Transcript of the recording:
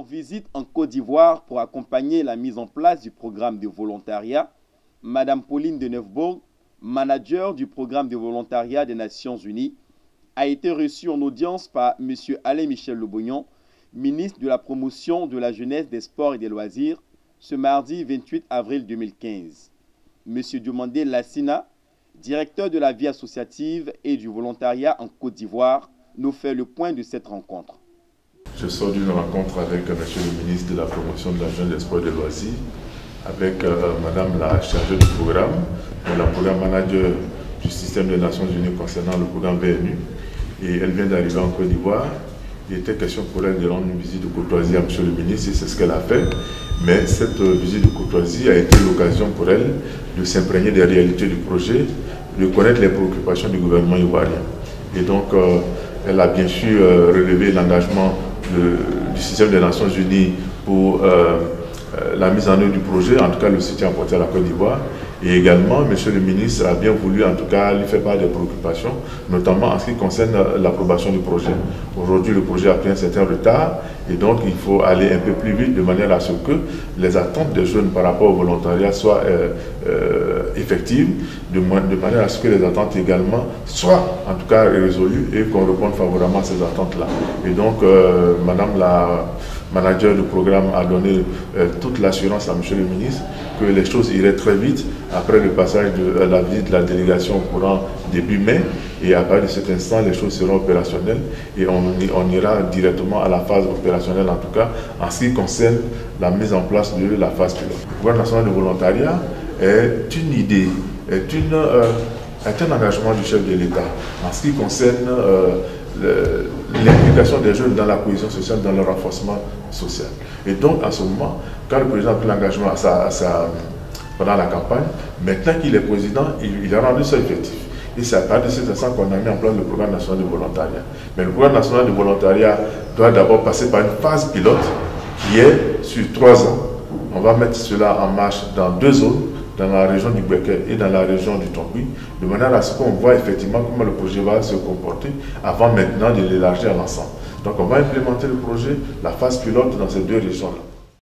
visite en Côte d'Ivoire pour accompagner la mise en place du programme de volontariat, Madame Pauline de Neufbourg, manager du programme de volontariat des Nations Unies, a été reçue en audience par M. Alain Michel Lebognon, ministre de la Promotion de la Jeunesse, des Sports et des Loisirs, ce mardi 28 avril 2015. M. Diomandé Lassina, directeur de la vie associative et du volontariat en Côte d'Ivoire, nous fait le point de cette rencontre. Je sors d'une rencontre avec M. le ministre de la Promotion de la Jeunesse, des Sports et des Loisirs, avec Madame la chargée du programme, la programme manager du système des Nations Unies concernant le programme VNU. Et elle vient d'arriver en Côte d'Ivoire. Il était question pour elle de rendre une visite de courtoisie à M. le ministre, et c'est ce qu'elle a fait. Mais cette visite de courtoisie a été l'occasion pour elle de s'imprégner des réalités du projet, de connaître les préoccupations du gouvernement ivoirien. Et donc, elle a bien su relever l'engagement du système des Nations Unies pour la mise en œuvre du projet, en tout cas le soutien apporté à la Côte d'Ivoire. Et également, M. le ministre a bien voulu, en tout cas, lui faire part des préoccupations, notamment en ce qui concerne l'approbation du projet. Aujourd'hui, le projet a pris un certain retard et donc il faut aller un peu plus vite de manière à ce que les attentes des jeunes par rapport au volontariat soient effectives, de manière à ce que les attentes également soient, en tout cas, résolues et qu'on réponde favorablement à ces attentes-là. Et donc, Madame la manager du programme a donné toute l'assurance à M. le ministre que les choses iraient très vite après le passage de la visite de la délégation au courant début mai, et à partir de cet instant les choses seront opérationnelles et on ira directement à la phase opérationnelle, en tout cas en ce qui concerne la mise en place de la phase pilote. Le programme national de volontariat est une idée, est un engagement du chef de l'État en ce qui concerne l'implication des jeunes dans la cohésion sociale, dans le renforcement social. Et donc, en ce moment, quand le président a pris l'engagement pendant la campagne, maintenant qu'il est président, il a rendu ça effectif. Et c'est à partir de cet instant qu'on a mis en place le programme national de volontariat. Mais le programme national de volontariat doit d'abord passer par une phase pilote qui est sur 3 ans. On va mettre cela en marche dans 2 zones, dans la région du Béquet et dans la région du Tongui, de manière à ce qu'on voit effectivement comment le projet va se comporter avant maintenant de l'élargir à l'ensemble. Donc on va implémenter le projet, la phase pilote dans ces 2 régions-là.